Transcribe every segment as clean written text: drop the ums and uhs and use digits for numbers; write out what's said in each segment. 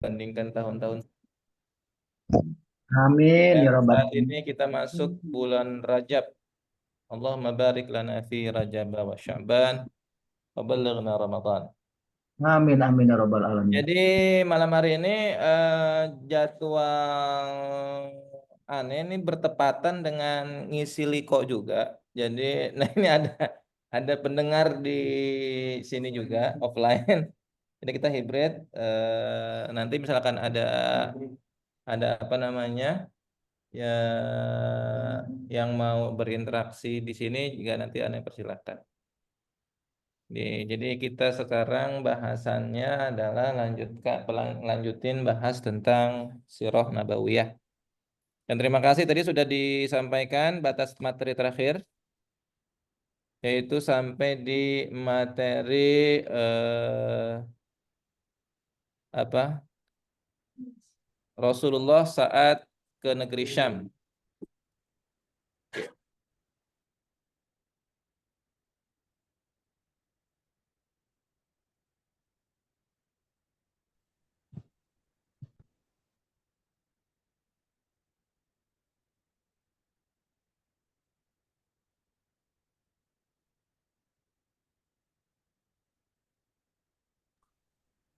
bandingkan tahun-tahun. Amin Dan ya robbal saat alamin. ini kita masuk bulan Rajab. Allahumma barik lana fi Rajab wa Sya'ban wa balighna Ramadan. Amin amin ya robbal alamin. Jadi malam hari ini jadwal aneh ini bertepatan dengan ngisi liko juga. Jadi nah ini ada pendengar di sini juga offline. Jadi kita hybrid. Nanti misalkan ada apa namanya ya yang mau berinteraksi di sini juga nanti aneh persilahkan. Jadi kita sekarang bahasannya adalah lanjutin bahas tentang Sirah Nabawiyah. Dan terima kasih tadi sudah disampaikan batas materi terakhir, yaitu sampai di materi apa Rasulullah saat ke negeri Syam.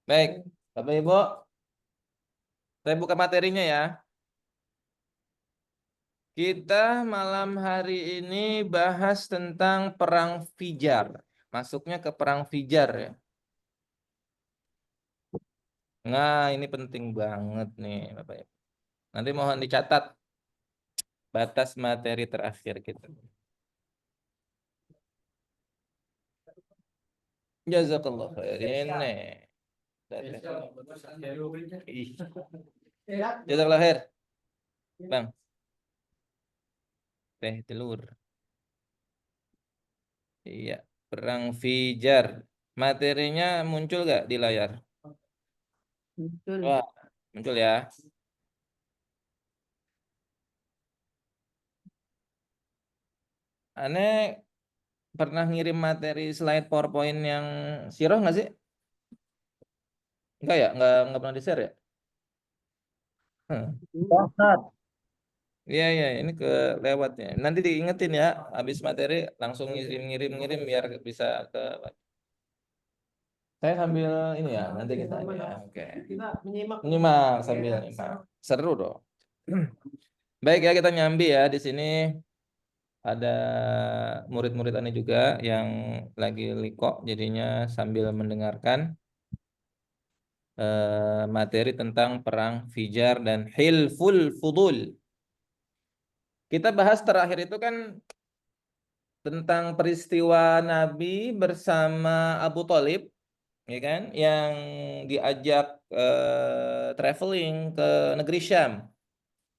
Baik, Bapak Ibu, saya buka materinya ya. Kita malam hari ini bahas tentang Perang Fijar. Masuknya ke Perang Fijar ya. Nah, ini penting banget nih, Bapak Ibu. Nanti mohon dicatat batas materi terakhir kita. Jazakallah khairin. Ih, jazakallah khair, Bang. Teh telur. Iya, Perang Fijar. Materinya muncul gak di layar? Betul. Wah, muncul ya. Aneh pernah ngirim materi slide PowerPoint yang Sirah nggak sih? Enggak ya? Enggak pernah di-share ya? Hmm. Ustaz, Iya, iya, ini ke lewatnya. Nanti diingetin ya, habis materi langsung ngirim biar bisa ke. Saya sambil ini ya, nanti kita ini ya. Oke. Kita menyimak. Menyimak sambil nyimak. Seru dong. Baik ya, kita nyambi ya di sini ada murid-murid aneh juga yang lagi liko jadinya sambil mendengarkan materi tentang perang Fijar dan Hilful Fudul. Kita bahas terakhir itu kan tentang peristiwa Nabi bersama Abu Thalib, ya kan, yang diajak traveling ke negeri Syam.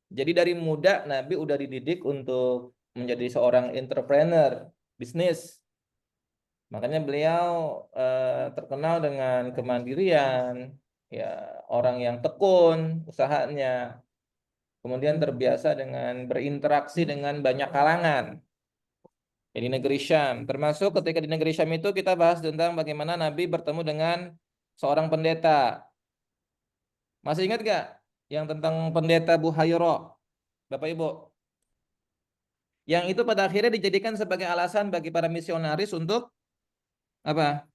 Jadi dari muda Nabi udah dididik untuk menjadi seorang entrepreneur bisnis. Makanya beliau terkenal dengan kemandirian, ya orang yang tekun usahanya, kemudian terbiasa dengan berinteraksi dengan banyak kalangan. Di negeri Syam. Termasuk ketika di negeri Syam itu kita bahas tentang bagaimana Nabi bertemu dengan seorang pendeta. Masih ingat gak yang tentang pendeta Buhairo, Bapak Ibu? Yang itu pada akhirnya dijadikan sebagai alasan bagi para misionaris untuk apa?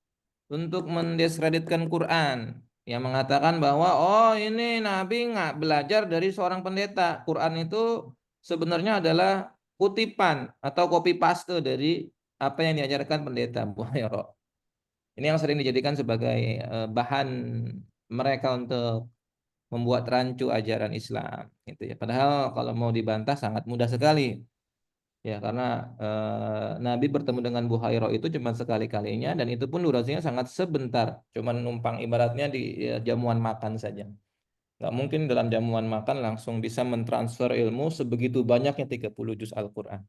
Untuk mendiskreditkan Quran. Yang mengatakan bahwa oh ini Nabi nggak belajar dari seorang pendeta. Quran itu sebenarnya adalah kutipan atau copy paste dari apa yang diajarkan pendeta Buhairo. Ini yang sering dijadikan sebagai bahan mereka untuk membuat rancu ajaran Islam, gitu ya. Padahal kalau mau dibantah sangat mudah sekali, ya karena Nabi bertemu dengan Buhairo itu cuma sekali-kalinya dan itu pun durasinya sangat sebentar, cuma numpang ibaratnya di jamuan makan saja. Nggak mungkin dalam jamuan makan langsung bisa mentransfer ilmu sebegitu banyaknya 30 juz Al-Quran.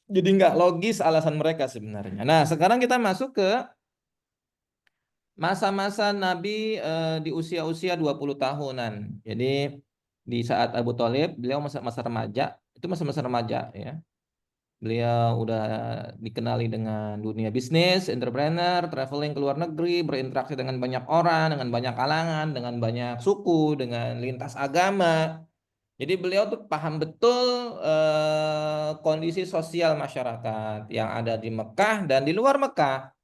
Jadi nggak logis alasan mereka sebenarnya. Nah, sekarang kita masuk ke masa-masa Nabi di usia-usia 20 tahunan. Jadi di saat Abu Thalib, beliau masa-masa remaja, itu masa-masa remaja ya. Beliau udah dikenali dengan dunia bisnis, entrepreneur, traveling ke luar negeri, berinteraksi dengan banyak orang, dengan banyak kalangan, dengan banyak suku, dengan lintas agama. Jadi beliau tuh paham betul kondisi sosial masyarakat yang ada di Mekah dan di luar Mekah.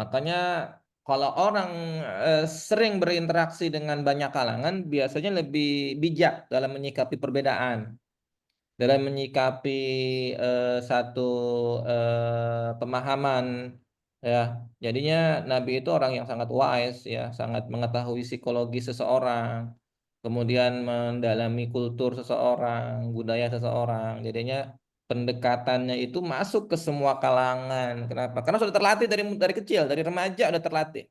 Makanya kalau orang sering berinteraksi dengan banyak kalangan, biasanya lebih bijak dalam menyikapi perbedaan, dalam menyikapi satu pemahaman, ya. Jadinya Nabi itu orang yang sangat wise, ya, sangat mengetahui psikologi seseorang, kemudian mendalami kultur seseorang, budaya seseorang. Jadinya pendekatannya itu masuk ke semua kalangan. Kenapa? Karena sudah terlatih dari kecil, dari remaja udah terlatih.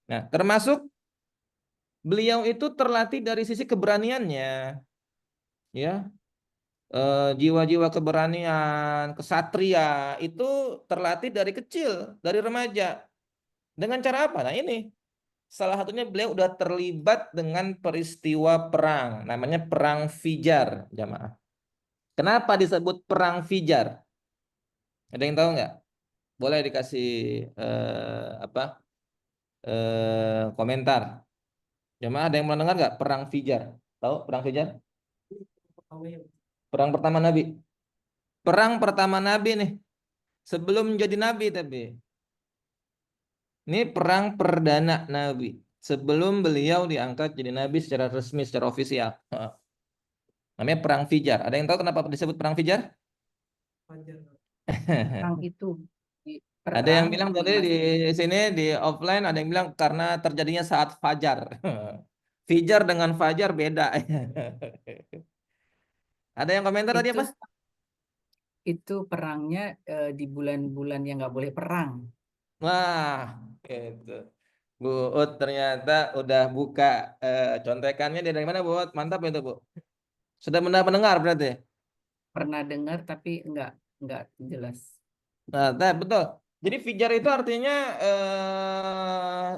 Nah, termasuk beliau itu terlatih dari sisi keberaniannya, ya. Jiwa-jiwa keberanian, kesatria itu terlatih dari kecil, dari remaja. Dengan cara apa? Nah, ini salah satunya beliau udah terlibat dengan peristiwa perang, namanya Perang Fijar, jamaah. Kenapa disebut Perang Fijar? Ada yang tahu nggak? Boleh dikasih apa komentar. Jamaah ada yang pernah dengar nggak Perang Fijar? Tahu Perang Fijar? Perang pertama Nabi. Perang pertama Nabi nih. Sebelum menjadi Nabi tapi. Ini perang perdana Nabi. Sebelum beliau diangkat jadi Nabi secara resmi, secara ofisial. Namanya Perang Fijar. Ada yang tahu kenapa disebut Perang Fijar? Perang itu Ada yang bilang tadi di masih sini di offline, ada yang bilang karena terjadinya saat fajar. Fijar dengan fajar beda. Ada yang komentar tadi itu apa? perangnya di bulan-bulan yang nggak boleh perang. Wah, itu. Bu Ut ternyata udah buka contekannya dari mana, Bu Ut? Mantap itu, Bu. Sudah mendengar berarti. Pernah dengar tapi nggak jelas. Nah, betul. Jadi fijar itu artinya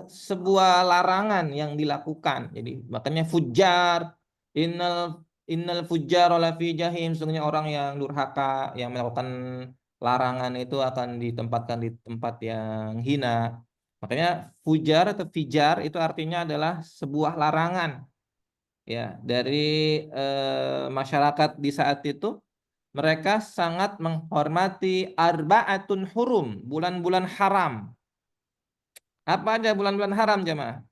sebuah larangan yang dilakukan. Jadi makanya fujar, innal innal fujar la fi jahim, sesungguhnya orang yang durhaka yang melakukan larangan itu akan ditempatkan di tempat yang hina. Makanya fujar atau fijar itu artinya adalah sebuah larangan, ya, dari masyarakat di saat itu. Mereka sangat menghormati arba'atun hurum, bulan-bulan haram. Apa aja bulan-bulan haram, jemaah?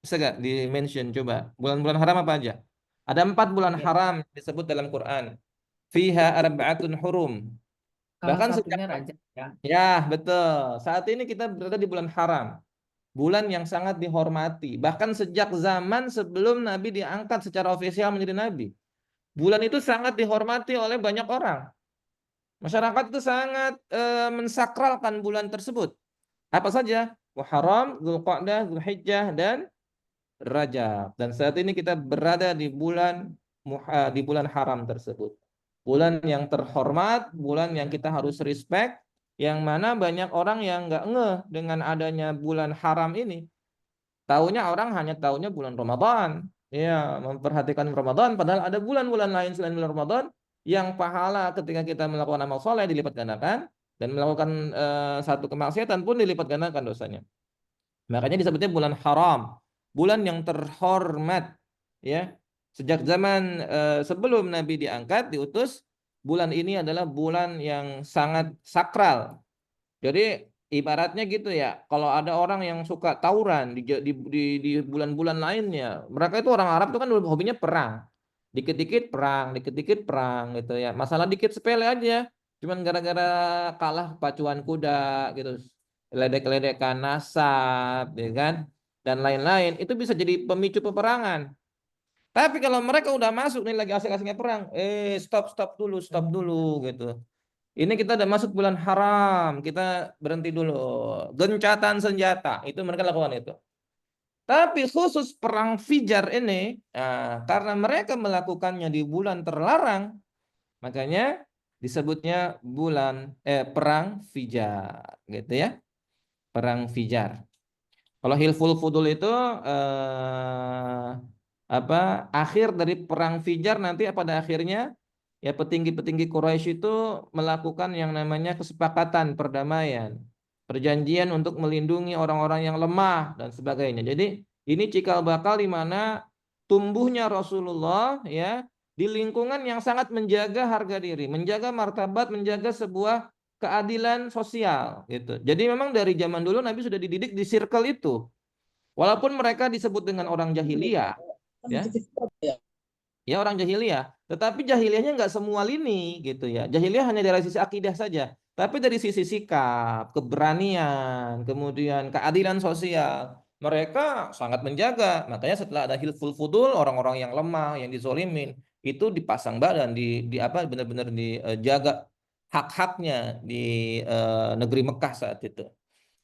Bisa gak di-mention coba? Bulan-bulan haram apa aja? Ada 4 bulan Ya, haram disebut dalam Quran. Fiha arba'atun hurum. salah Bahkan sejak, satunya Raja ya. ya betul. Saat ini kita berada di bulan haram. Bulan yang sangat dihormati. Bahkan sejak zaman sebelum Nabi diangkat secara ofisial menjadi Nabi. Bulan itu sangat dihormati oleh banyak orang. Masyarakat itu sangat mensakralkan bulan tersebut. Apa saja? Muharram, Dzulqa'dah, Dzulhijjah, dan Rajab. Dan saat ini kita berada di bulan haram tersebut. Bulan yang terhormat, bulan yang kita harus respect, yang mana banyak orang yang nggak ngeh dengan adanya bulan haram ini. Taunya orang hanya taunya bulan Ramadan. Ya, memperhatikan Ramadan, padahal ada bulan-bulan lain selain bulan Ramadan yang pahala ketika kita melakukan amal soleh dilipat gandakan, dan melakukan satu kemaksiatan pun dilipat gandakan dosanya. Makanya disebutnya bulan haram, bulan yang terhormat, ya. Sejak zaman sebelum Nabi diangkat, diutus, bulan ini adalah bulan yang sangat sakral. Jadi ibaratnya gitu ya, kalau ada orang yang suka tawuran di bulan-bulan lainnya, mereka itu orang Arab itu kan hobinya perang. Dikit-dikit perang, dikit-dikit perang gitu ya. Masalah dikit sepele aja. Cuman gara-gara kalah pacuan kuda gitu. Ledek-ledekan nasab, ya kan? Dan lain-lain, itu bisa jadi pemicu peperangan. Tapi kalau mereka udah masuk nih lagi asik-asiknya perang, stop dulu gitu. Ini kita udah masuk bulan haram, kita berhenti dulu. Gencatan senjata, itu mereka lakukan itu. Tapi khusus perang Fijar ini, karena mereka melakukannya di bulan terlarang, makanya disebutnya perang Fijar, gitu ya. Perang Fijar. Kalau Hilful Fudul itu akhir dari perang Fijar nanti pada akhirnya ya petinggi-petinggi Quraisy itu melakukan yang namanya kesepakatan perdamaian, perjanjian untuk melindungi orang-orang yang lemah dan sebagainya. Jadi ini cikal bakal di mana tumbuhnya Rasulullah ya di lingkungan yang sangat menjaga harga diri, menjaga martabat, menjaga sebuah keadilan sosial gitu. Jadi memang dari zaman dulu Nabi sudah dididik di circle itu. Walaupun mereka disebut dengan orang jahiliyah, ya, ya orang jahiliyah, tetapi jahiliyahnya nggak semua lini gitu ya. Jahiliyah hanya dari sisi akidah saja, tapi dari sisi sikap, keberanian, kemudian keadilan sosial, mereka sangat menjaga. Makanya setelah ada hilful fudul, orang-orang yang lemah, yang dizolimin, itu dipasang badan, di apa benar-benar dijaga hak-haknya di negeri Mekah saat itu.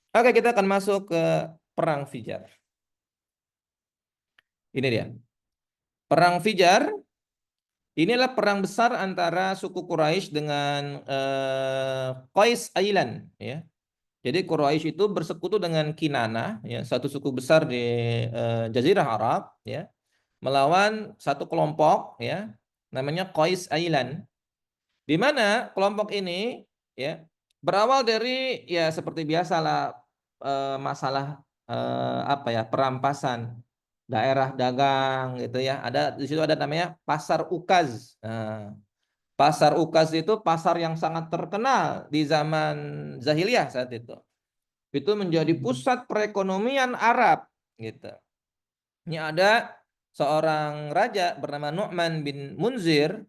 Oke, kita akan masuk ke perang Fijar. Ini dia. Perang Fijar inilah perang besar antara suku Quraisy dengan Qais Ailan ya. Jadi Quraisy itu bersekutu dengan Kinana ya, satu suku besar di Jazirah Arab ya, melawan satu kelompok ya namanya Qais Ailan. Di mana kelompok ini ya berawal dari ya seperti biasalah masalah apa ya perampasan daerah dagang gitu ya. Ada di situ ada namanya Pasar Ukaz. Nah, Pasar Ukaz itu pasar yang sangat terkenal di zaman Zahiliyah saat itu. Itu menjadi pusat perekonomian Arab gitu. Ini ada seorang raja bernama Nu'man bin Munzir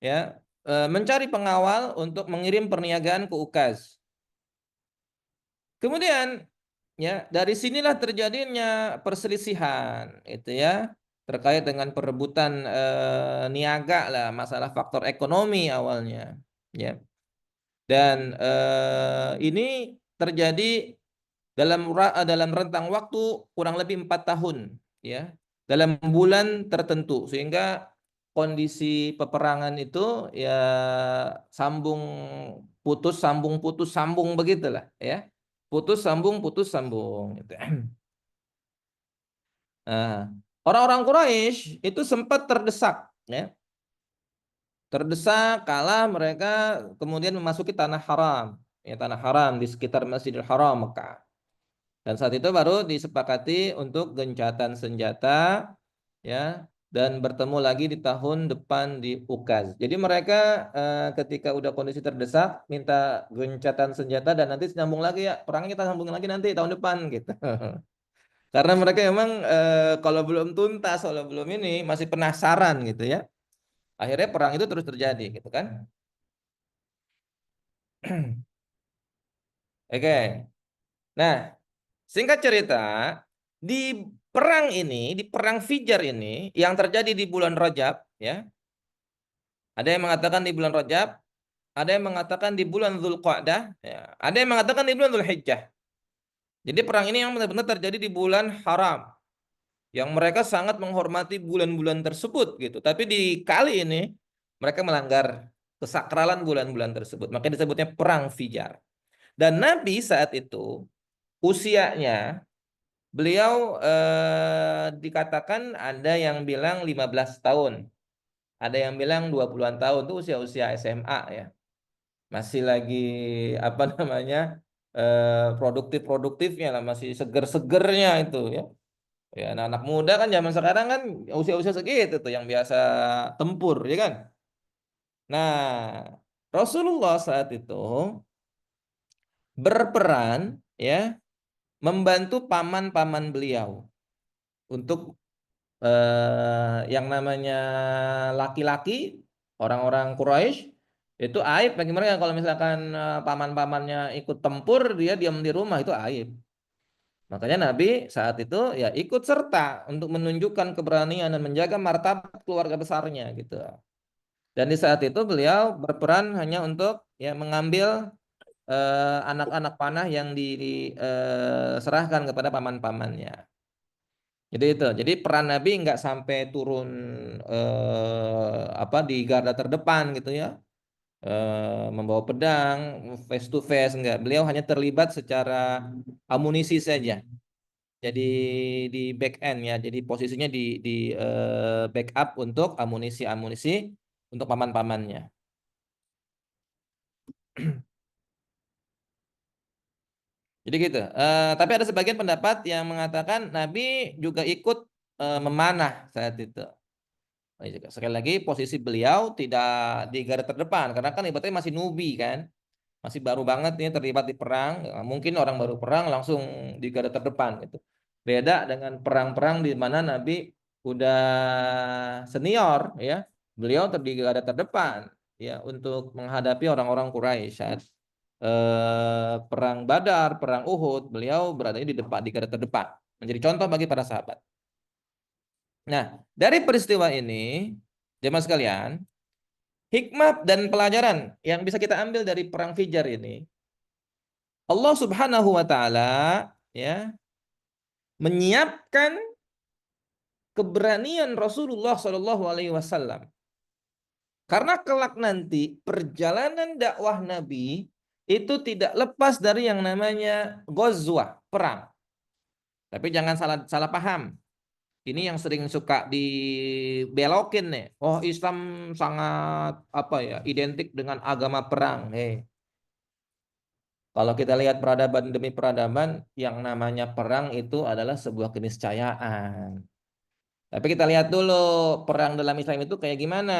ya mencari pengawal untuk mengirim perniagaan ke Ukaz. Kemudian ya dari sinilah terjadinya perselisihan itu ya terkait dengan perebutan niaga lah, masalah faktor ekonomi awalnya ya. Dan ini terjadi dalam rentang waktu kurang lebih 4 tahun ya, dalam bulan tertentu, sehingga kondisi peperangan itu ya sambung putus sambung begitulah ya, putus sambung gitu. Nah, orang-orang Quraisy itu sempat terdesak ya, terdesak kalah mereka kemudian memasuki tanah haram ya, tanah haram di sekitar Masjidil Haram Mekah. Dan saat itu baru disepakati untuk gencatan senjata ya, dan bertemu lagi di tahun depan di Ukaz. Jadi mereka ketika udah kondisi terdesak minta gencatan senjata dan nanti sambung lagi ya, perangnya kita sambungin lagi nanti tahun depan gitu. Karena mereka memang kalau belum tuntas, kalau belum ini masih penasaran gitu ya. Akhirnya perang itu terus terjadi gitu kan. Oke. Nah, singkat cerita, di perang ini, di perang Fijar ini yang terjadi di bulan Rajab ya. Ada yang mengatakan di bulan Rajab, ada yang mengatakan di bulan Dzulqa'dah, ya. Ada yang mengatakan di bulan Dzulhijjah. Jadi perang ini yang benar-benar terjadi di bulan haram, yang mereka sangat menghormati bulan-bulan tersebut gitu. Tapi di kali ini mereka melanggar kesakralan bulan-bulan tersebut. Maka disebutnya perang Fijar. Dan Nabi saat itu usianya beliau dikatakan ada yang bilang 15 tahun. Ada yang bilang 20-an tahun, itu usia-usia SMA ya. Masih lagi apa namanya? Produktif-produktifnya lah, masih seger-segernya itu ya. Ya, anak-anak muda kan zaman sekarang kan usia-usia segitu tuh yang biasa tempur ya kan. Nah, Rasulullah saat itu berperan ya membantu paman-paman beliau untuk yang namanya laki-laki, orang-orang Quraisy itu aib bagi mereka kalau misalkan paman-pamannya ikut tempur dia diam di rumah, itu aib. Makanya Nabi saat itu ya ikut serta untuk menunjukkan keberanian dan menjaga martabat keluarga besarnya gitu. Dan di saat itu beliau berperan hanya untuk ya mengambil anak-anak panah yang diserahkan kepada paman-pamannya. Jadi itu. Jadi peran Nabi nggak sampai turun apa di garda terdepan gitu ya. Membawa pedang face to face enggak. Beliau hanya terlibat secara amunisi saja. Jadi di back end ya. Jadi posisinya di backup untuk amunisi-amunisi untuk paman-pamannya. Jadi gitu. Tapi ada sebagian pendapat yang mengatakan Nabi juga ikut memanah saat itu. Sekali lagi posisi beliau tidak di garda terdepan karena kan ibaratnya masih nubi kan, masih baru banget nih terlibat di perang. Mungkin orang baru perang langsung di garda terdepan gitu. Beda dengan perang-perang di mana Nabi udah senior ya, beliau di garda terdepan ya untuk menghadapi orang-orang Quraisy saat perang Badar, perang Uhud, beliau berada di depan, di garda terdepan, menjadi contoh bagi para sahabat. Nah, dari peristiwa ini, jemaah sekalian, hikmah dan pelajaran yang bisa kita ambil dari perang Fijar ini, Allah Subhanahu wa taala ya menyiapkan keberanian Rasulullah Shallallahu alaihi wasallam. Karena kelak nanti perjalanan dakwah Nabi itu tidak lepas dari yang namanya ghazwah, perang. Tapi jangan salah paham. Ini yang sering suka dibelokin nih. Oh, Islam sangat apa ya, identik dengan agama perang. Kalau kita lihat peradaban demi peradaban, yang namanya perang itu adalah sebuah keniscayaan. Tapi kita lihat dulu perang dalam Islam itu kayak gimana.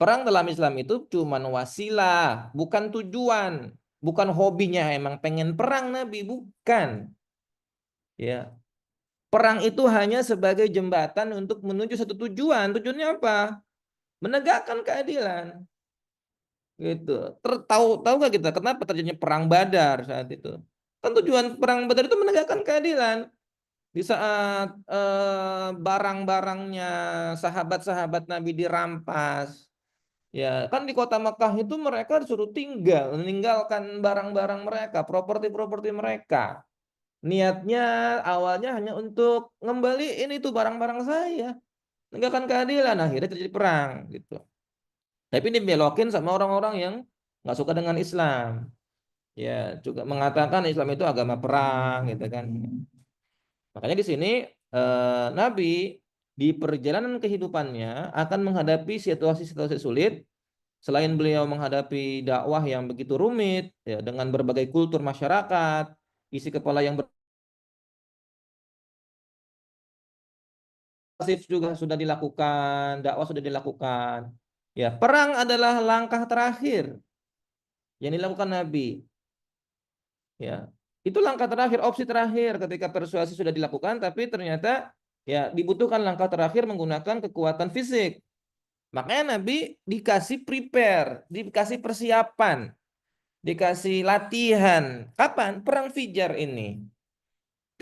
Perang dalam Islam itu cuma wasilah, bukan tujuan, bukan hobinya emang pengen perang Nabi, bukan. Ya, perang itu hanya sebagai jembatan untuk menuju satu tujuan. Tujuannya apa? Menegakkan keadilan. Gitu. Tahu gak kita kenapa terjadinya perang Badar saat itu? Kan tujuan perang Badar itu menegakkan keadilan. Di saat barang-barangnya sahabat-sahabat Nabi dirampas, ya kan di kota Mekah itu mereka disuruh tinggal, meninggalkan barang-barang mereka, properti-properti mereka. Niatnya awalnya hanya untuk ngembaliin itu barang-barang saya, menegakkan keadilan, akhirnya terjadi perang gitu. Tapi dibelokin sama orang-orang yang nggak suka dengan Islam, ya juga mengatakan Islam itu agama perang gitu kan. Makanya di sini Nabi di perjalanan kehidupannya akan menghadapi situasi-situasi sulit. Selain beliau menghadapi dakwah yang begitu rumit ya, dengan berbagai kultur masyarakat, isi kepala yang berasif juga sudah dilakukan, dakwah sudah dilakukan. Ya, perang adalah langkah terakhir yang dilakukan Nabi. Ya, itu langkah terakhir, opsi terakhir ketika persuasi sudah dilakukan, tapi ternyata ya dibutuhkan langkah terakhir menggunakan kekuatan fisik. Makanya Nabi dikasih prepare, dikasih persiapan, dikasih latihan. Kapan? Perang Fijar ini.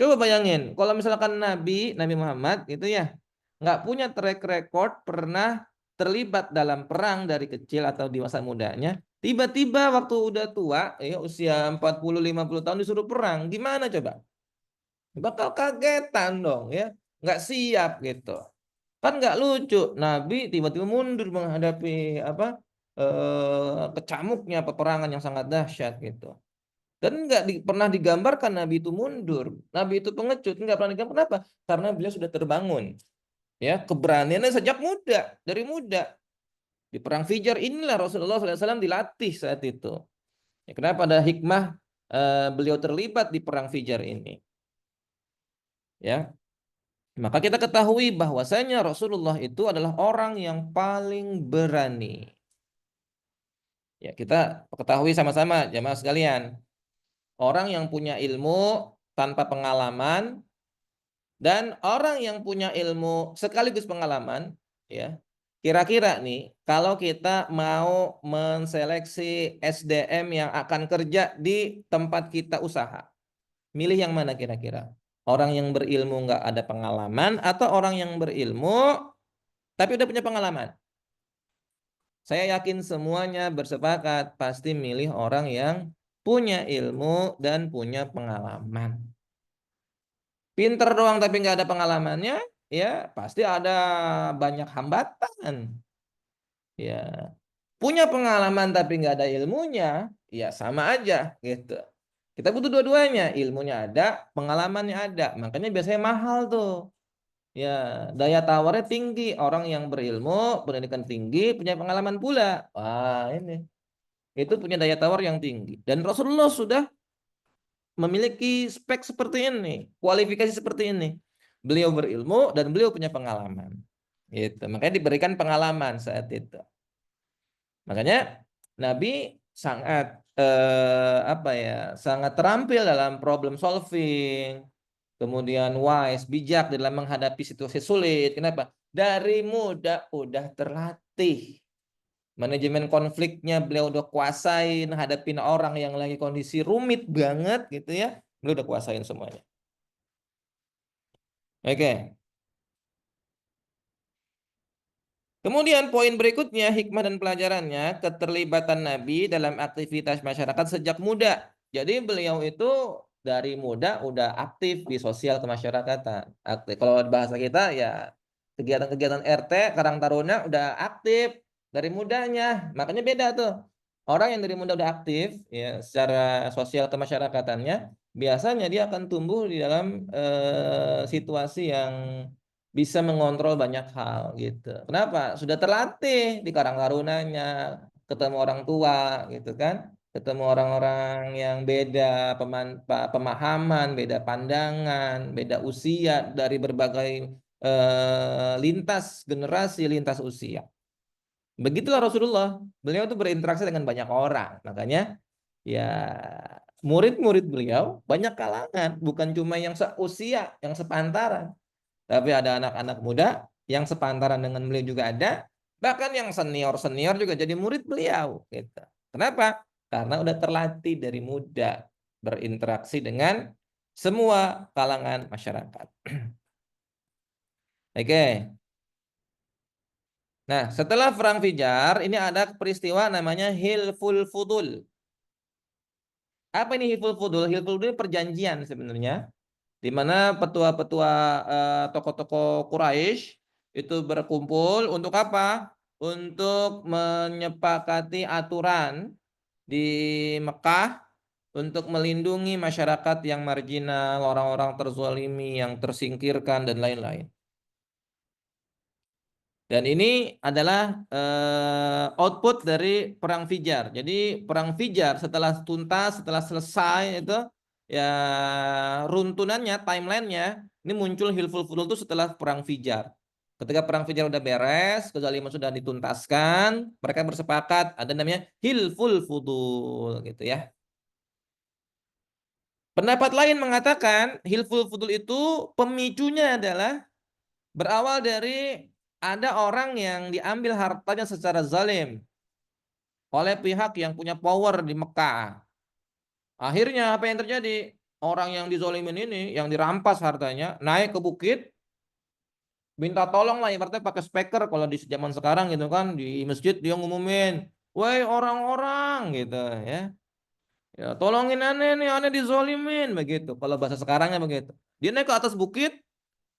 Coba bayangin, kalau misalkan Nabi Muhammad itu ya nggak punya track record pernah terlibat dalam perang dari kecil atau di masa mudanya, tiba-tiba waktu udah tua, ya usia 40-50 tahun disuruh perang, gimana coba? Bakal kagetan dong ya, nggak siap gitu. Kan nggak lucu, Nabi tiba-tiba mundur menghadapi apa kecamuknya peperangan yang sangat dahsyat gitu. Dan nggak pernah digambarkan Nabi itu mundur, Nabi itu pengecut, nggak pernah digambarkan. Kenapa? Karena beliau sudah terbangun, ya keberaniannya sejak muda, dari muda. Di perang Fijar inilah Rasulullah SAW dilatih saat itu. Ya, kenapa ada hikmah beliau terlibat di perang Fijar ini? Ya, maka kita ketahui bahwasanya Rasulullah itu adalah orang yang paling berani. Ya, kita ketahui sama-sama jamaah sekalian. Orang yang punya ilmu tanpa pengalaman dan orang yang punya ilmu sekaligus pengalaman, ya. Kira-kira nih, kalau kita mau menseleksi SDM yang akan kerja di tempat kita usaha, milih yang mana kira-kira? Orang yang berilmu nggak ada pengalaman atau orang yang berilmu tapi udah punya pengalaman? Saya yakin semuanya bersepakat pasti milih orang yang punya ilmu dan punya pengalaman. Pinter doang tapi nggak ada pengalamannya, ya pasti ada banyak hambatan. Ya, punya pengalaman tapi nggak ada ilmunya, ya sama aja gitu. Kita butuh dua-duanya, ilmunya ada, pengalamannya ada. Makanya biasanya mahal tuh. Ya, daya tawarnya tinggi. Orang yang berilmu, pendidikan tinggi, punya pengalaman pula. Wah, ini. Itu punya daya tawar yang tinggi. Dan Rasulullah sudah memiliki spek seperti ini, kualifikasi seperti ini. Beliau berilmu dan beliau punya pengalaman. Gitu. Makanya diberikan pengalaman saat itu. Makanya Nabi sangat apa ya, sangat terampil dalam problem solving, kemudian wise, bijak dalam menghadapi situasi sulit. Kenapa? Dari muda udah terlatih. Manajemen konfliknya beliau udah kuasain, hadapin orang yang lagi kondisi rumit banget gitu ya. Beliau udah kuasain semuanya. Oke. Kemudian poin berikutnya, hikmah dan pelajarannya, keterlibatan Nabi dalam aktivitas masyarakat sejak muda. Jadi beliau itu dari muda udah aktif di sosial kemasyarakatan. Aktif. Kalau bahasa kita ya kegiatan-kegiatan RT, Karang Taruna udah aktif dari mudanya. Makanya beda tuh. Orang yang dari muda udah aktif ya secara sosial kemasyarakatannya, biasanya dia akan tumbuh di dalam situasi yang bisa mengontrol banyak hal gitu. Kenapa? Sudah terlatih di Karang Tarunanya, ketemu orang tua gitu kan, ketemu orang-orang yang beda pemahaman, beda pandangan, beda usia dari berbagai lintas generasi, lintas usia. Begitulah Rasulullah. Beliau itu berinteraksi dengan banyak orang. Makanya ya murid-murid beliau banyak kalangan, bukan cuma yang seusia, yang sepantaran. Tapi ada anak-anak muda yang sepantaran dengan beliau juga ada. Bahkan yang senior-senior juga jadi murid beliau. Gitu. Kenapa? Karena udah terlatih dari muda berinteraksi dengan semua kalangan masyarakat. Oke. Nah, setelah Perang Fijar, ini ada peristiwa namanya Hilful Fudul. Apa ini Hilful Fudul? Hilful Fudul perjanjian sebenarnya, di mana petua-petua tokoh-tokoh Quraisy itu berkumpul untuk apa? Untuk menyepakati aturan di Mekah untuk melindungi masyarakat yang marginal, orang-orang terzalimi, yang tersingkirkan dan lain-lain. Dan ini adalah output dari Perang Fijar. Jadi Perang Fijar setelah tuntas, setelah selesai itu ya runtunannya, timelinenya ini muncul Hilful Fudul itu setelah Perang Fijar. Ketika Perang Fijar udah beres, kezaliman sudah dituntaskan, mereka bersepakat ada namanya Hilful Fudul gitu ya. Pendapat lain mengatakan Hilful Fudul itu pemicunya adalah berawal dari ada orang yang diambil hartanya secara zalim oleh pihak yang punya power di Mekah. Akhirnya apa yang terjadi? Orang yang dizolimin ini, yang dirampas hartanya, naik ke bukit, minta tolong lah, ibaratnya pakai speaker kalau di zaman sekarang gitu kan, di masjid dia ngumumin, "Woi orang-orang," gitu ya. Ya, tolongin aneh dizolimin begitu. Kalau bahasa sekarangnya begitu. Dia naik ke atas bukit,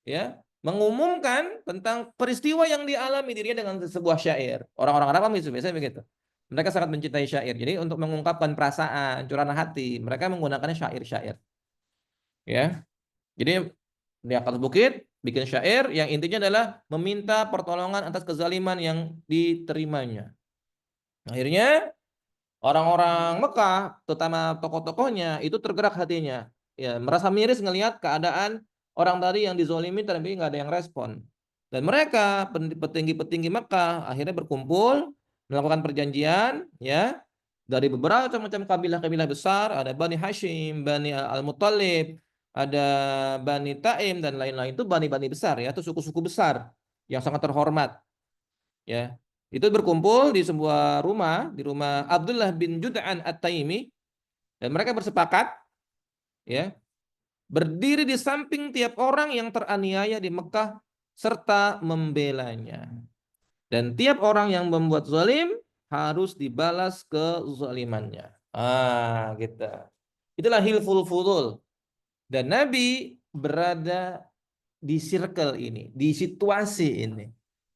ya, mengumumkan tentang peristiwa yang dialami dirinya dengan sebuah syair. Orang-orang Arab biasanya begitu. Mereka sangat mencintai syair. Jadi untuk mengungkapkan perasaan, curahan hati, mereka menggunakannya syair-syair. Ya. Jadi di atas bukit bikin syair yang intinya adalah meminta pertolongan atas kezaliman yang diterimanya. Akhirnya orang-orang Mekah, terutama tokoh-tokohnya, itu tergerak hatinya. Ya, merasa miris ngelihat keadaan orang tadi yang dizolimi tapi nggak ada yang respon. Dan mereka petinggi-petinggi Mekah akhirnya berkumpul melakukan perjanjian ya dari beberapa macam kabilah-kabilah besar, ada Bani Hashim, Bani Al-Muttalib, ada Bani Taim dan lain-lain. Itu bani-bani besar ya, itu suku-suku besar yang sangat terhormat ya. Itu berkumpul di sebuah rumah, di rumah Abdullah bin Jud'an At-Taimi, dan mereka bersepakat ya berdiri di samping tiap orang yang teraniaya di Mekah serta membelanya. Dan tiap orang yang membuat zalim harus dibalas kezalimannya. Ah, gitu. Itulah hilful fudul. Dan Nabi berada di circle ini, di situasi ini.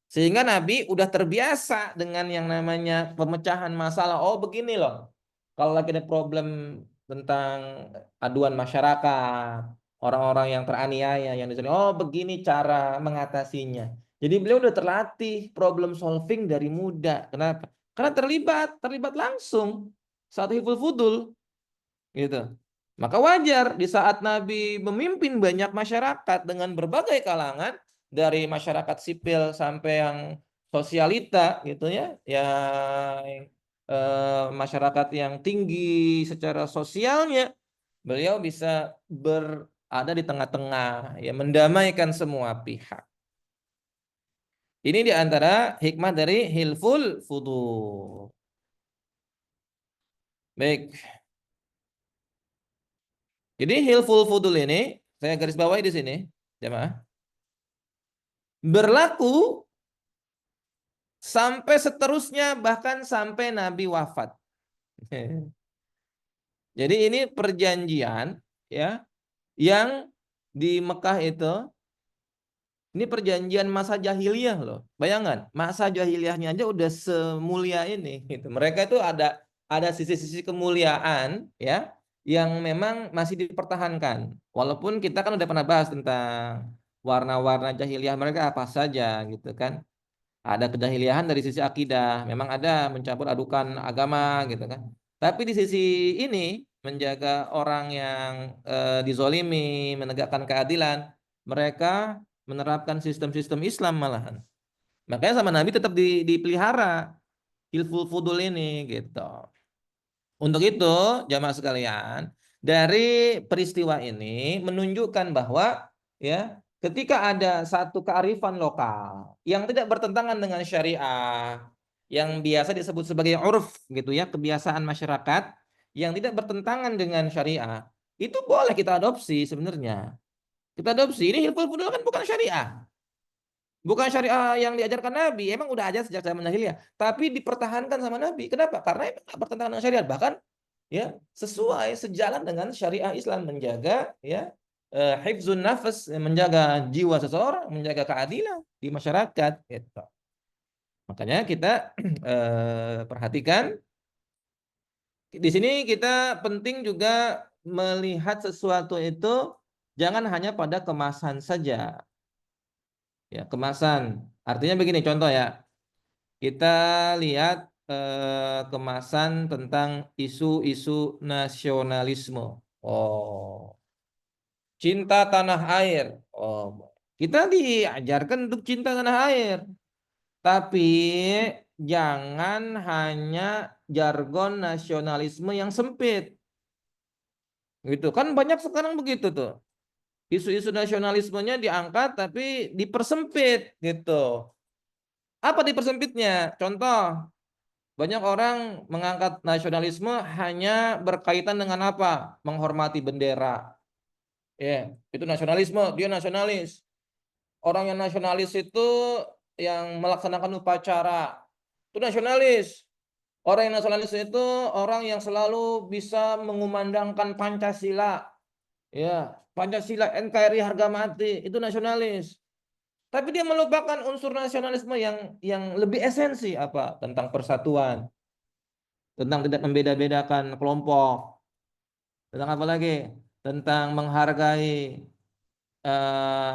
Sehingga Nabi udah terbiasa dengan yang namanya pemecahan masalah. Oh begini loh, kalau lagi ada problem tentang aduan masyarakat, orang-orang yang teraniaya yang disini. Oh, begini cara mengatasinya. Jadi beliau udah terlatih problem solving dari muda. Kenapa? Karena terlibat langsung saat hifdzul fudul gitu. Maka wajar di saat Nabi memimpin banyak masyarakat dengan berbagai kalangan, dari masyarakat sipil sampai yang sosialita gitu ya, yang masyarakat yang tinggi secara sosialnya, beliau bisa berada di tengah-tengah, ya, mendamaikan semua pihak. Ini di antara hikmah dari hilful fudul. Baik. Jadi hilful fudul ini saya garis bawahi di sini, jemaah, berlaku sampai seterusnya, bahkan sampai Nabi wafat. Jadi ini perjanjian, ya, yang di Mekah itu, ini perjanjian masa jahiliyah loh. Bayangkan, masa jahiliyahnya aja udah semulia ini gitu. Mereka itu ada sisi-sisi kemuliaan, ya, yang memang masih dipertahankan. Walaupun kita kan udah pernah bahas tentang warna-warna jahiliyah mereka apa saja gitu kan. Ada kejahiliahan dari sisi akidah, memang ada mencampur adukan agama gitu kan. Tapi di sisi ini menjaga orang yang dizolimi, menegakkan keadilan, mereka menerapkan sistem-sistem Islam malahan. Makanya sama Nabi tetap dipelihara hilful fudul ini gitu. Untuk itu, jamaah sekalian, dari peristiwa ini menunjukkan bahwa, ya, ketika ada satu kearifan lokal yang tidak bertentangan dengan syariah, yang biasa disebut sebagai urf gitu ya, kebiasaan masyarakat yang tidak bertentangan dengan syariah, itu boleh kita adopsi sebenarnya. Kita adopsi. Ini hilful fudul kan bukan syariah. Bukan syariah yang diajarkan Nabi, emang udah aja sejak zaman jahiliyah, tapi dipertahankan sama Nabi. Kenapa? Karena emang nggak bertentangan dengan syariat, bahkan, ya, sesuai sejalan dengan syariah Islam, menjaga, ya, hifzun nafas, menjaga jiwa seseorang, menjaga keadilan di masyarakat gitu. Makanya kita perhatikan di sini, kita penting juga melihat sesuatu itu jangan hanya pada kemasan saja. Ya, kemasan. Artinya begini, contoh ya. Kita lihat kemasan tentang isu-isu nasionalisme. Oh, cinta tanah air. Oh, kita diajarkan untuk cinta tanah air. Tapi jangan hanya jargon nasionalisme yang sempit. Gitu kan, banyak sekarang begitu tuh. Isu-isu nasionalismenya diangkat tapi dipersempit gitu. Apa dipersempitnya? Contoh, banyak orang mengangkat nasionalisme hanya berkaitan dengan apa? Menghormati bendera. Ya, itu nasionalisme, dia nasionalis. Orang yang nasionalis itu yang melaksanakan upacara. Itu nasionalis. Orang yang nasionalis itu orang yang selalu bisa mengumandangkan Pancasila. Ya, Pancasila, NKRI harga mati, itu nasionalis. Tapi dia melupakan unsur nasionalisme yang lebih esensi apa? Tentang persatuan, tentang tidak membeda-bedakan kelompok, tentang apa lagi? Tentang menghargai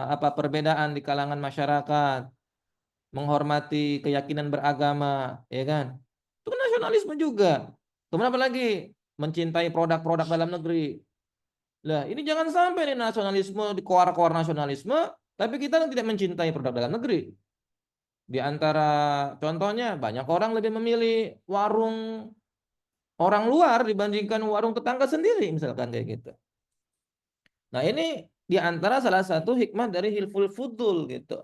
apa perbedaan di kalangan masyarakat, menghormati keyakinan beragama, ya kan? Itu kan nasionalisme juga. Kemudian apa lagi? Mencintai produk-produk dalam negeri. Lah, ini jangan sampai nih nasionalisme di koar-koar nasionalisme, tapi kita tidak mencintai produk dalam negeri. Di antara contohnya, banyak orang lebih memilih warung orang luar dibandingkan warung tetangga sendiri, misalkan kayak gitu. Nah, ini di antara salah satu hikmah dari hilful fudul gitu.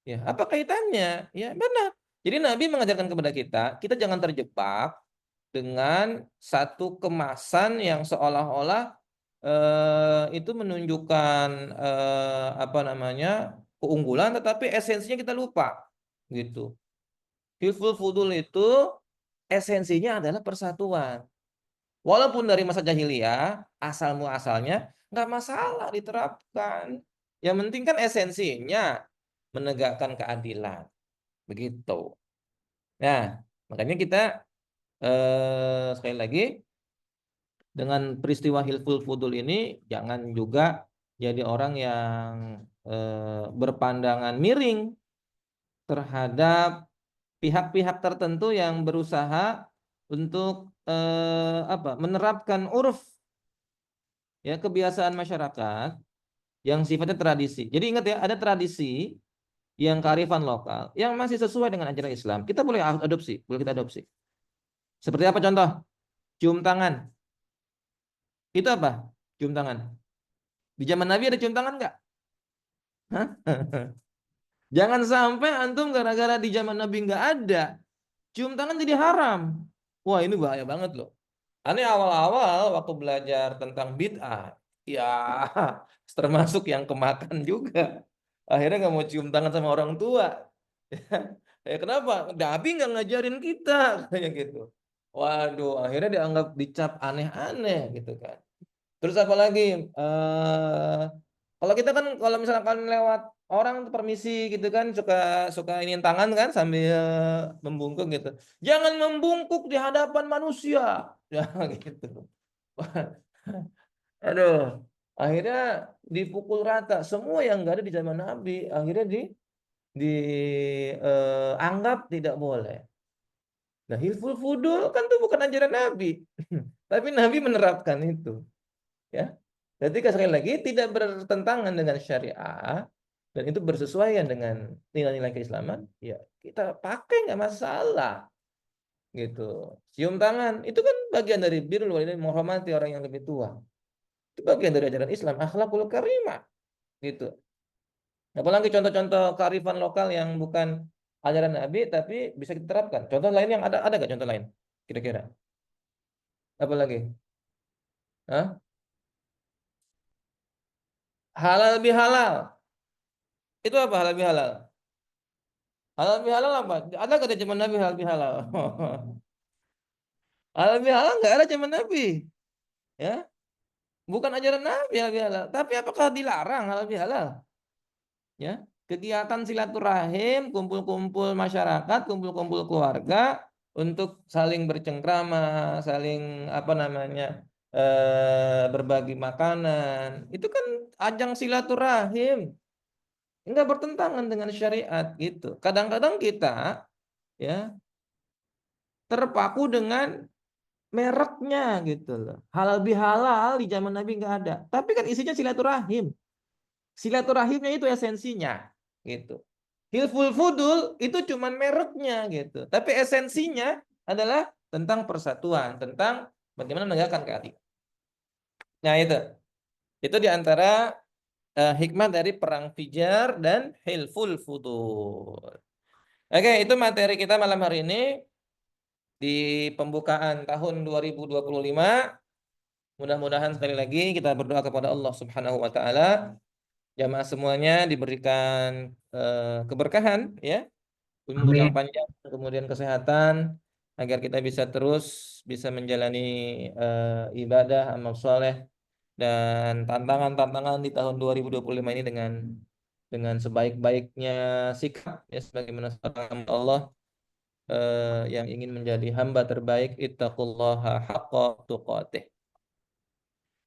Ya, apa kaitannya? Ya, benar. Jadi Nabi mengajarkan kepada kita jangan terjebak dengan satu kemasan yang seolah-olah itu menunjukkan apa namanya? Keunggulan, tetapi esensinya kita lupa gitu. Hilful fudul itu esensinya adalah persatuan. Walaupun dari masa jahiliyah, asal muasalnya nggak masalah diterapkan. Yang penting kan esensinya menegakkan keadilan. Begitu. Nah, makanya kita sekali lagi dengan peristiwa hilful fudul ini jangan juga jadi orang yang berpandangan miring terhadap pihak-pihak tertentu yang berusaha untuk menerapkan uruf, ya, kebiasaan masyarakat yang sifatnya tradisi. Jadi ingat ya, ada tradisi yang kearifan lokal yang masih sesuai dengan ajaran Islam. Kita boleh adopsi, boleh kita adopsi. Seperti apa contoh? Cium tangan. Itu apa? Cium tangan. Di zaman Nabi ada cium tangan nggak? Hah? Jangan sampai antum gara-gara di zaman Nabi nggak ada, cium tangan jadi haram. Wah, ini bahaya banget loh. Aneh awal-awal waktu belajar tentang bid'ah, ya termasuk yang kemakan juga. Akhirnya nggak mau cium tangan sama orang tua. Kenapa? Nabi nggak ngajarin kita kayak gitu. Waduh, akhirnya dianggap dicap aneh-aneh gitu kan. Terus apa lagi? Kalau kita kan kalau misalkan lewat orang tuh permisi gitu kan suka suka iniin tangan kan sambil membungkuk gitu. Jangan membungkuk di hadapan manusia. Ya gitu. Aduh, akhirnya dipukul rata. Semua yang nggak ada di zaman Nabi akhirnya dianggap tidak boleh. Nah, hilful fudul kan tuh bukan ajaran Nabi. Tapi Nabi menerapkan itu. Ya. Jadi sekali lagi tidak bertentangan dengan syariah dan itu bersesuaian dengan nilai-nilai keislaman, ya kita pakai nggak masalah gitu. Cium tangan itu kan bagian dari birrul walidain, menghormati orang yang lebih tua. Itu bagian dari ajaran Islam, akhlakul karimah gitu. Apalagi contoh-contoh kearifan lokal yang bukan ajaran Nabi tapi bisa kita terapkan. Contoh lain yang ada nggak contoh lain? Kira-kira. Apalagi? Hah? Halal bihalal. Itu apa halal bihalal? Halal bihalal apa? Ada kata zaman Nabi halal bihalal. Halal bihalal nggak ada zaman Nabi, ya. Bukan ajaran Nabi halal bihalal. Tapi apakah dilarang halal bihalal? Ya, kegiatan silaturahim, kumpul-kumpul masyarakat, kumpul-kumpul keluarga untuk saling bercengkrama, saling apa namanya berbagi makanan. Itu kan ajang silaturahim, nggak bertentangan dengan syariat gitu. Kadang-kadang kita ya terpaku dengan mereknya gitu loh. Halal bihalal di zaman Nabi nggak ada. Tapi kan isinya silaturahim. Silaturahimnya itu esensinya gitu. Hilful fudul itu cuman mereknya gitu. Tapi esensinya adalah tentang persatuan, tentang bagaimana menegakkan keadilan. Nah itu. Itu diantara hikmah dari perang Fijar dan Hilful Fudul. Oke, itu materi kita malam hari ini di pembukaan tahun 2025. Mudah-mudahan sekali lagi kita berdoa kepada Allah Subhanahu wa taala, jamaah semuanya diberikan keberkahan ya, umur yang Amin. panjang, kemudian kesehatan agar kita bisa menjalani ibadah amal soleh dan tantangan-tantangan di tahun 2025 ini dengan sebaik-baiknya sikap ya sebagaimana seorang Allah yang ingin menjadi hamba terbaik, ittaqullaha haqqa tuqatih.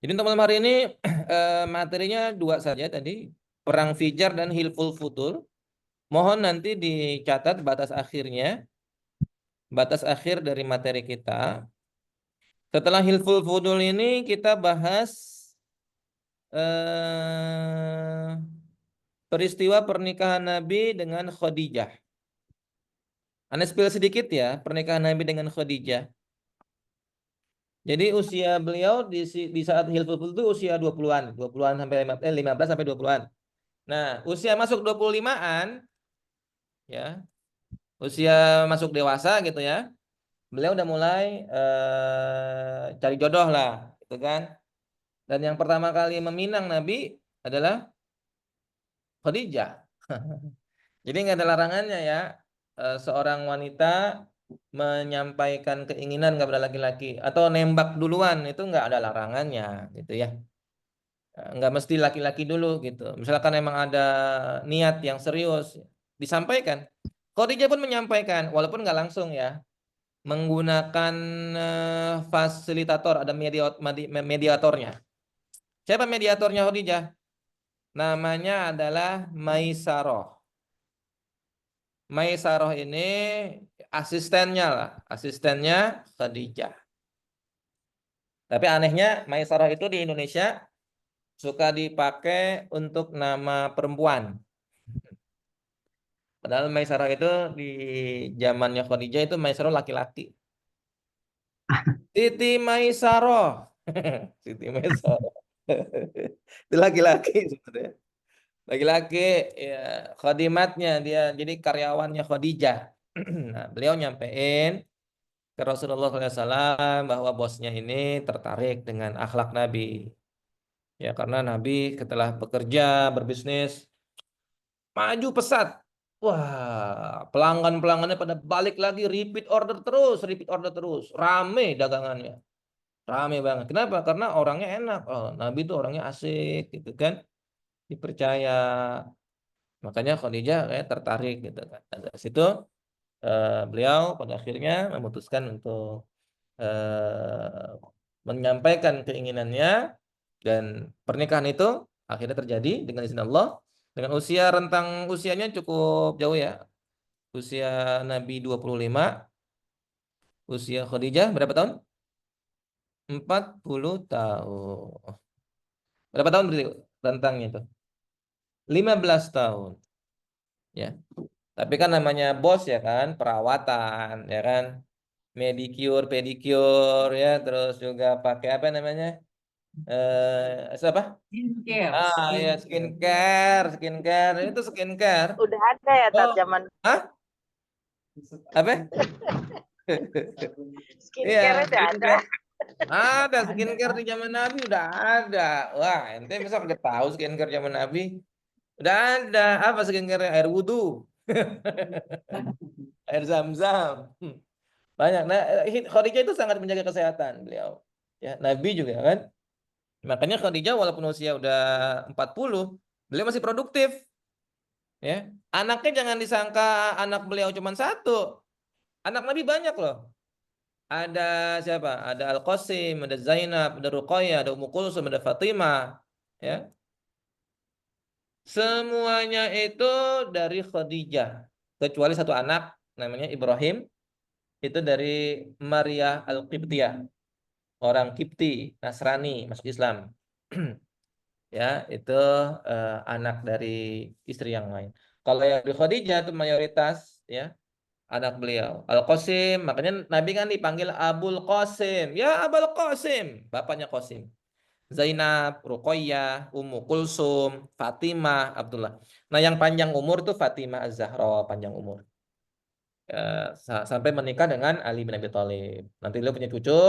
Jadi untuk malam hari ini materinya dua saja tadi, perang Fijar dan Hilful Futul. Mohon nanti dicatat batas akhir dari materi kita. Setelah Hilful Futul ini kita bahas peristiwa pernikahan Nabi dengan Khadijah. Anda spill sedikit ya, pernikahan Nabi dengan Khadijah. Jadi usia beliau di saat Hilful Futul itu usia 20-an, 20-an sampai 15 sampai 20-an. Nah, usia masuk 25-an ya, usia masuk dewasa gitu ya. Beliau udah mulai cari jodoh lah, gitu kan. Dan yang pertama kali meminang Nabi adalah Khadijah. Jadi nggak ada larangannya ya, seorang wanita menyampaikan keinginan kepada laki-laki atau nembak duluan itu nggak ada larangannya, gitu ya. Nggak mesti laki-laki dulu gitu. Misalkan emang ada niat yang serius, disampaikan. Khadijah pun menyampaikan, walaupun nggak langsung ya, menggunakan fasilitator, ada mediatornya. Siapa mediatornya Khadijah? namanya adalah Maisarah. Maisarah ini asistennya lah, asistennya Khadijah. Tapi anehnya Maisarah itu di Indonesia suka dipakai untuk nama perempuan. Padahal Maisarah itu di zamannya Khadijah itu Maisarah laki-laki. Siti Maisarah. Siti Maisarah. Itu laki-laki sebenarnya. Laki-laki ya, khadimatnya dia jadi karyawannya Khadijah. Nah, beliau nyampein ke Rasulullah SAW bahwa bosnya ini tertarik dengan akhlak Nabi. Ya, karena Nabi setelah bekerja, berbisnis, maju pesat. Wah, pelanggan-pelanggannya pada balik lagi, repeat order terus. Rame dagangannya. Rame banget. Kenapa? Karena orangnya enak. Oh, Nabi itu orangnya asik gitu kan. Dipercaya. Makanya Khadijah kayak tertarik gitu kan. Dan dari situ beliau pada akhirnya memutuskan untuk menyampaikan keinginannya dan pernikahan itu akhirnya terjadi dengan izin Allah dengan rentang usianya cukup jauh ya. Usia Nabi 25, usia Khadijah berapa tahun? 40 tahun. Berapa tahun berarti rentangnya itu? 15 tahun. Ya. Tapi kan namanya bos ya kan, perawatan ya kan. Medicure, pedicure ya, terus juga pakai apa namanya? Apa? Skincare, Ya skincare. Itu skincare. Udah ada ya Oh, zaman hah? Apa? Iya, skincare udah ada. skincare. Ada skincare di zaman Nabi udah ada. Wah, ente masa nggak tahu skincare zaman Nabi? Udah ada. Apa skincare? Air wudhu, air zam-zam. Banyak. Nah, Khadijah itu sangat menjaga kesehatan beliau. Ya, Nabi juga kan. Makanya Khadijah walaupun usia udah 40, beliau masih produktif. Ya. Anaknya jangan disangka anak beliau cuma satu. Anak Nabi banyak loh. Ada siapa? Ada Al-Qasim, ada Zainab, ada Ruqayyah, ada Ummu Kulsum, ada Fatimah. Ya. Semuanya itu dari Khadijah. Kecuali satu anak namanya Ibrahim. Itu dari Maria Al-Qibtiyah. Orang Kipti, Nasrani, masuk Islam. Ya, itu anak dari istri yang lain. Kalau yang di Khadijah itu mayoritas ya anak beliau. Al-Qasim, makanya Nabi kan dipanggil Abul Qasim. Ya Abul Qasim, bapaknya Qasim. Zainab, Ruqayyah, Ummu Kulsum, Fatimah, Abdullah. Nah, yang panjang umur itu Fatimah Az-Zahra, panjang umur. Sampai menikah dengan Ali bin Abi Thalib. Nanti beliau punya cucu,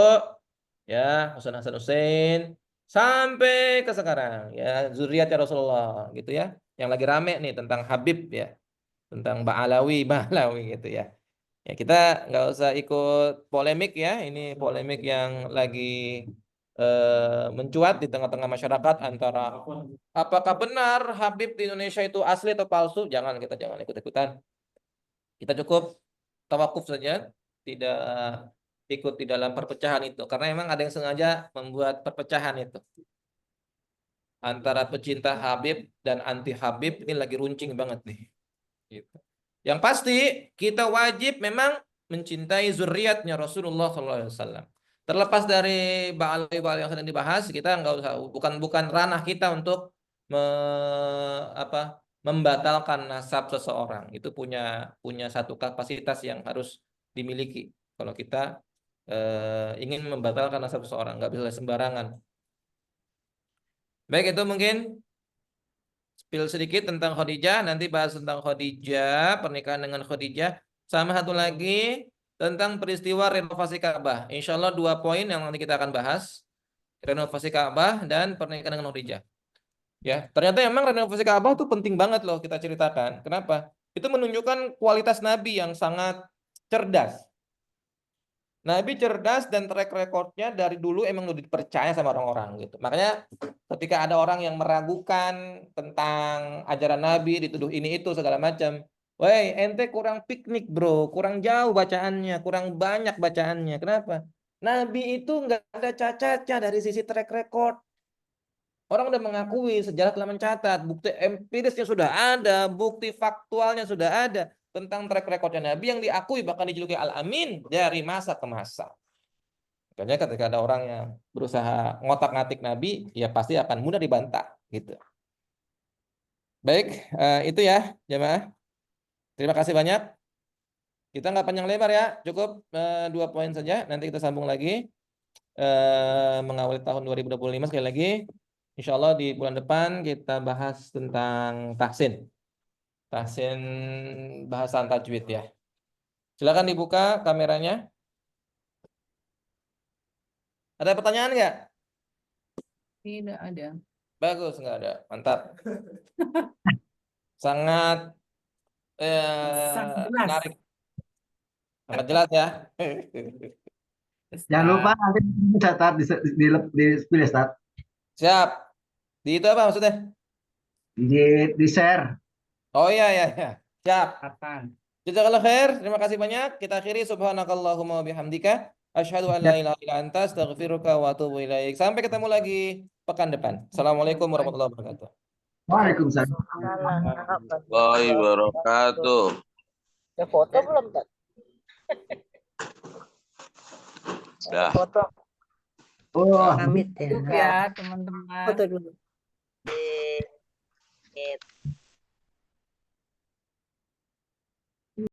ya Hasan Hasan Hussein, sampai ke sekarang, ya zuriatnya Rasulullah, gitu ya. Yang lagi rame nih tentang Habib ya, tentang Ba'alawi, Ba'alawi gitu ya. Ya kita nggak usah ikut polemik ya. Ini polemik yang lagi mencuat di tengah-tengah masyarakat antara apakah benar Habib di Indonesia itu asli atau palsu? Kita jangan ikut-ikutan. Kita cukup tawakuf saja, tidak ikut di dalam perpecahan itu. Karena memang ada yang sengaja membuat perpecahan itu. Antara pecinta Habib dan anti Habib ini lagi runcing banget nih. Gitu. Yang pasti kita wajib memang mencintai zuriatnya Rasulullah SAW. Terlepas dari ba'al yang sedang dibahas, kita nggak usah bukan ranah kita untuk membatalkan nasab seseorang. Itu punya satu kapasitas yang harus dimiliki. Kalau kita ingin membatalkan nasab seseorang, nggak bisa sembarangan. Baik, itu mungkin spill sedikit tentang Khadijah, nanti bahas tentang Khadijah, pernikahan dengan Khadijah, sama satu lagi tentang peristiwa renovasi Ka'bah. Insya Allah 2 poin yang nanti kita akan bahas, renovasi Ka'bah dan pernikahan dengan Khadijah. Ya, ternyata emang renovasi Ka'bah itu penting banget loh kita ceritakan. Kenapa? Itu menunjukkan kualitas Nabi yang sangat cerdas. Nabi cerdas dan track recordnya dari dulu emang udah dipercaya sama orang-orang gitu. Makanya ketika ada orang yang meragukan tentang ajaran Nabi, dituduh ini itu segala macam. Woi, ente kurang piknik bro, kurang jauh bacaannya, kurang banyak bacaannya. Kenapa? Nabi itu nggak ada cacatnya dari sisi track record. Orang udah mengakui, sejarah telah mencatat, bukti empirisnya sudah ada, bukti faktualnya sudah ada tentang track recordnya Nabi yang diakui bahkan dijuluki Al-Amin dari masa ke masa. Makanya ketika ada orang yang berusaha ngotak-ngatik Nabi, ya pasti akan mudah dibantah gitu. Baik, itu ya jemaah. Terima kasih banyak. Kita nggak panjang lebar ya, cukup 2 poin saja. Nanti kita sambung lagi mengawali tahun 2025 sekali lagi. Insya Allah di bulan depan kita bahas tentang tahsin. Tahsin bahasan tajwid ya. Silakan dibuka kameranya. Ada pertanyaan nggak? Tidak ada. Bagus, nggak ada. Mantap. Sangat Sangat jelas. menarik. Sangat jelas ya. Jangan lupa Ustaz. nanti dicatat di pilih Ustaz. Siap. Di itu apa maksudnya? Di share. Oh iya ya. Siap. Kapan? Jazakallah khair. Terima kasih banyak. Kita akhiri subhanakallahumma wa bihamdika asyhadu an la ilaha illa anta astaghfiruka wa atubu ilaik. Sampai ketemu lagi pekan depan. Assalamualaikum warahmatullahi wabarakatuh. Waalaikumsalam. Warahmatullahi wabarakatuh. Udah foto belum, Tat? Dah. Foto. Oh, Pamit ya. Cukup ya teman-teman. Foto dulu. Gitu.